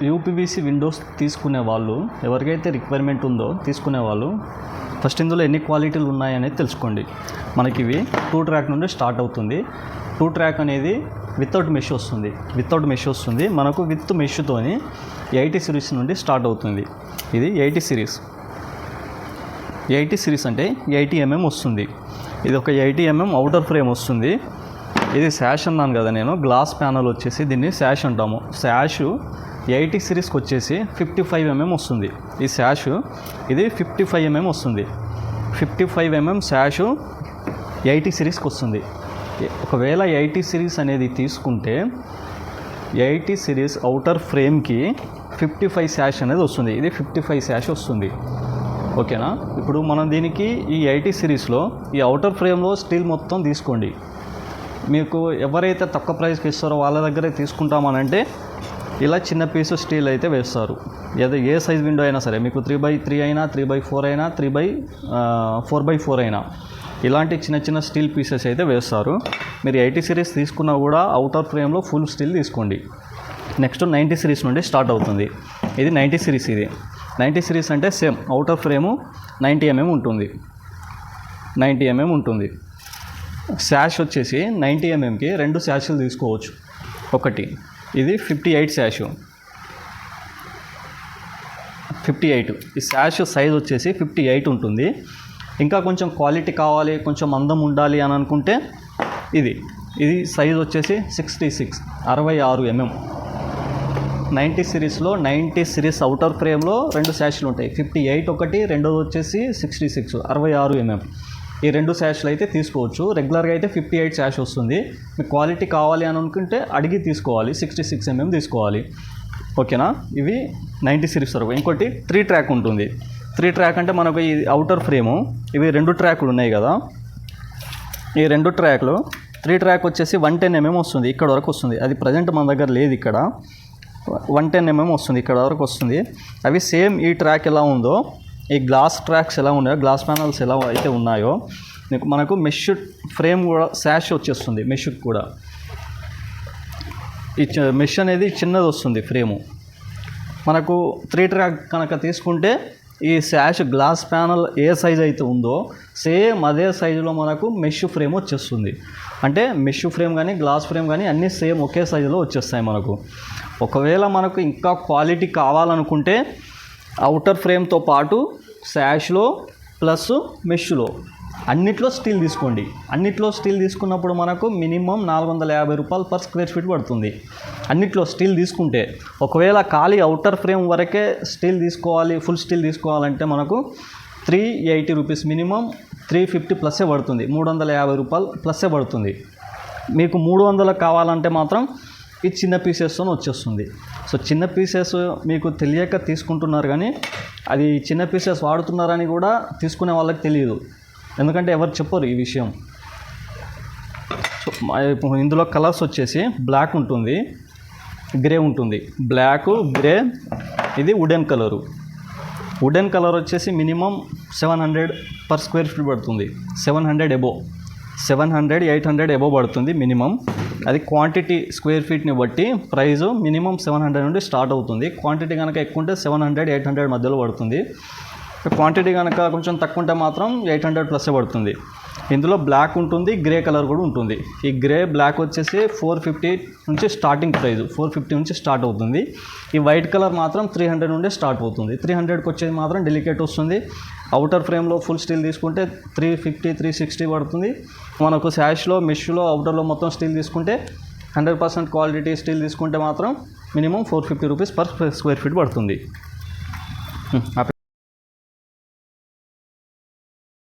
UPVC Windows తీసుకునే వాళ్ళు ఎవరికైతే రిక్వైర్మెంట్ ఉందో తీసుకునే వాళ్ళు ఫస్ట్ ఇందులో ఎన్ని క్వాలిటీలు ఉన్నాయనేది తెలుసుకోండి. మనకి ఇవి 2 ట్రాక్ నుండి స్టార్ట్ అవుతుంది. 2 ట్రాక్ అనేది వితౌట్ మెష్ వస్తుంది. మనకు విత్ మెష్తోని 80 సిరీస్ నుండి స్టార్ట్ అవుతుంది. ఇది 80 సిరీస్. 80 సిరీస్ అంటే 80 mm వస్తుంది. ఇది ఒక 80 mm అవుటర్ ఫ్రేమ్ వస్తుంది. ఇది శాష్ అన్నాను కదా నేను, గ్లాస్ ప్యానల్ వచ్చేసి దీన్ని శాష్ అంటాము. శాష్ 80 సిరీస్కి వచ్చేసి 55 mm వస్తుంది. ఈ శాష్ ఇది 55 mm వస్తుంది. 55 mm శాష్ 80 సిరీస్కి వస్తుంది. ఒకవేళ 80 సిరీస్ అనేది తీసుకుంటే 80 సిరీస్ అవుటర్ ఫ్రేమ్కి 55 శాష్ అనేది వస్తుంది. ఇది 55 శాష్ వస్తుంది. ఓకేనా. ఇప్పుడు మనం దీనికి ఈ 80 సిరీస్లో ఈ అవుటర్ ఫ్రేమ్లో స్టీల్ మొత్తం తీసుకోండి. మీకు ఎవరైతే తక్కువ ప్రైస్కి ఇస్తారో వాళ్ళ దగ్గరే తీసుకుంటామనంటే ఇలా చిన్న పీసు స్టీల్ అయితే వేస్తారు. ఏ సైజ్ విండో అయినా సరే, మీకు 3x3 అయినా 3x4 అయినా 4x4 అయినా ఇలాంటి చిన్న చిన్న స్టీల్ పీసెస్ అయితే వేస్తారు. మీరు 80 సిరీస్ తీసుకున్నా కూడా అవుటర్ ఫ్రేమ్లో ఫుల్ స్టీల్ తీసుకోండి. నెక్స్ట్ 90 సిరీస్ నుండి స్టార్ట్ అవుతుంది. ఇది 90 సిరీస్. ఇది 90 సిరీస్ అంటే సేమ్ అవుటర్ ఫ్రేము 90 mm ఉంటుంది. 90 mm ఉంటుంది. శాష్ వచ్చేసి 90 mmకి 2 శాషులు తీసుకోవచ్చు. ఒకటి ఇది 58 శాషు, 58. ఈ శాష్ సైజ్ వచ్చేసి 58 ఉంటుంది. ఇంకా కొంచెం క్వాలిటీ కావాలి, కొంచెం అందం ఉండాలి అని అనుకుంటే ఇది సైజ్ వచ్చేసి 66 mm. 90 సిరీస్లో 90 సిరీస్ అవుటర్ ఫ్రేమ్లో 2 శాషులు ఉంటాయి. 58 ఒకటి, రెండోది వచ్చేసి 66 mm. ఈ 2 శాషులు అయితే తీసుకోవచ్చు. రెగ్యులర్గా అయితే 58 శాష్ వస్తుంది. మీకు క్వాలిటీ కావాలి అని అనుకుంటే అడిగి తీసుకోవాలి, 66 mm తీసుకోవాలి. ఓకేనా. ఇవి 90 సిరీస్ వరకు. ఇంకోటి 3 ట్రాక్ ఉంటుంది. 3 ట్రాక్ అంటే మనకు ఈ అవుటర్ ఫ్రేము ఇవి 2 ట్రాకులు ఉన్నాయి కదా. ఈ 2 ట్రాక్లు 3 ట్రాక్ వచ్చేసి 110 mm వస్తుంది. ఇక్కడ వరకు వస్తుంది. అది ప్రజెంట్ మన దగ్గర లేదు. ఇక్కడ 110 mm వస్తుంది, ఇక్కడ వరకు వస్తుంది. అవి సేమ్ ఈ ట్రాక్ ఎలా ఉందో, ఈ గ్లాస్ ట్రాక్స్ ఎలా ఉన్నాయో, గ్లాస్ ప్యానల్స్ ఎలా అయితే ఉన్నాయో మనకు మెష్ ఫ్రేమ్ కూడా శాష్ వచ్చేస్తుంది. మెష్కి కూడా ఈ మెష్ అనేది చిన్నది వస్తుంది ఫ్రేము. మనకు 3 ట్రాక్ కనుక తీసుకుంటే ఈ శాష్ గ్లాస్ ప్యానల్ ఏ సైజ్ అయితే ఉందో సేమ్ అదే సైజులో మనకు మెష్ ఫ్రేమ్ వచ్చేస్తుంది. అంటే మెష్ ఫ్రేమ్ కానీ గ్లాస్ ఫ్రేమ్ కానీ అన్నీ సేమ్ ఒకే సైజులో వచ్చేస్తాయి మనకు. ఒకవేళ మనకు ఇంకా క్వాలిటీ కావాలనుకుంటే అవుటర్ ఫ్రేమ్తో పాటు శాష్లో ప్లస్ మెష్లో అన్నిట్లో స్టీల్ తీసుకోండి. అన్నిట్లో స్టీల్ తీసుకున్నప్పుడు మనకు మినిమం 450 రూపాయలు పర్ స్క్వేర్ ఫీట్ పడుతుంది. అన్నిట్లో స్టీల్ తీసుకుంటే. ఒకవేళ ఖాళీ అవుటర్ ఫ్రేమ్ వరకే స్టీల్ తీసుకోవాలి, ఫుల్ స్టీల్ తీసుకోవాలంటే మనకు 380 రూపీస్, మినిమం 350 ప్లస్సే పడుతుంది. 350 రూపాయలు ప్లస్సే పడుతుంది. మీకు 300 కావాలంటే మాత్రం ఈ చిన్న పీసెస్తో వచ్చేస్తుంది. సో చిన్న పీసెస్ మీకు తెలియక తీసుకుంటున్నారు, కానీ అది చిన్న పీసెస్ వాడుతున్నారని కూడా తీసుకునే వాళ్ళకి తెలియదు. ఎందుకంటే ఎవరు చెప్పరు ఈ విషయం. సో ఇందులో కలర్స్ వచ్చేసి బ్లాక్ ఉంటుంది, గ్రే ఉంటుంది. Black, grey. ఇది వుడెన్ కలరు. వుడెన్ కలర్ వచ్చేసి మినిమం 700 పర్ స్క్వేర్ ఫీట్ పడుతుంది. 700 అబోవ్, 700, 800 అబోవ్ పడుతుంది మినిమం. అది క్వాంటిటీ స్క్వేర్ ఫీట్ని బట్టి ప్రైజు మినిమం 700 నుండి స్టార్ట్ అవుతుంది. క్వాంటిటీ కనుక ఎక్కువ ఉంటే 700, 800 మధ్యలో పడుతుంది. క్వాంటిటీ కనుక కొంచెం తక్కువ ఉంటే మాత్రం 800 ప్లస్సే పడుతుంది. ఇందులో బ్లాక్ ఉంటుంది, గ్రే కలర్ కూడా ఉంటుంది. ఈ గ్రే బ్లాక్ వచ్చేసి 450 నుంచి స్టార్టింగ్ ప్రైజు, 450 నుంచి స్టార్ట్ అవుతుంది. ఈ వైట్ కలర్ మాత్రం 300 నుండి స్టార్ట్ అవుతుంది. 300కి వచ్చేది మాత్రం డెలికేట్ వస్తుంది. అవుటర్ ఫ్రేమ్లో ఫుల్ స్టీల్ తీసుకుంటే 350, 360 పడుతుంది. మనకు శాష్లో, మెష్లో, అవుటర్లో మొత్తం స్టీల్ తీసుకుంటే 100% క్వాలిటీ స్టీల్ తీసుకుంటే మాత్రం minimum 450 rupees per square feet పడుతుంది.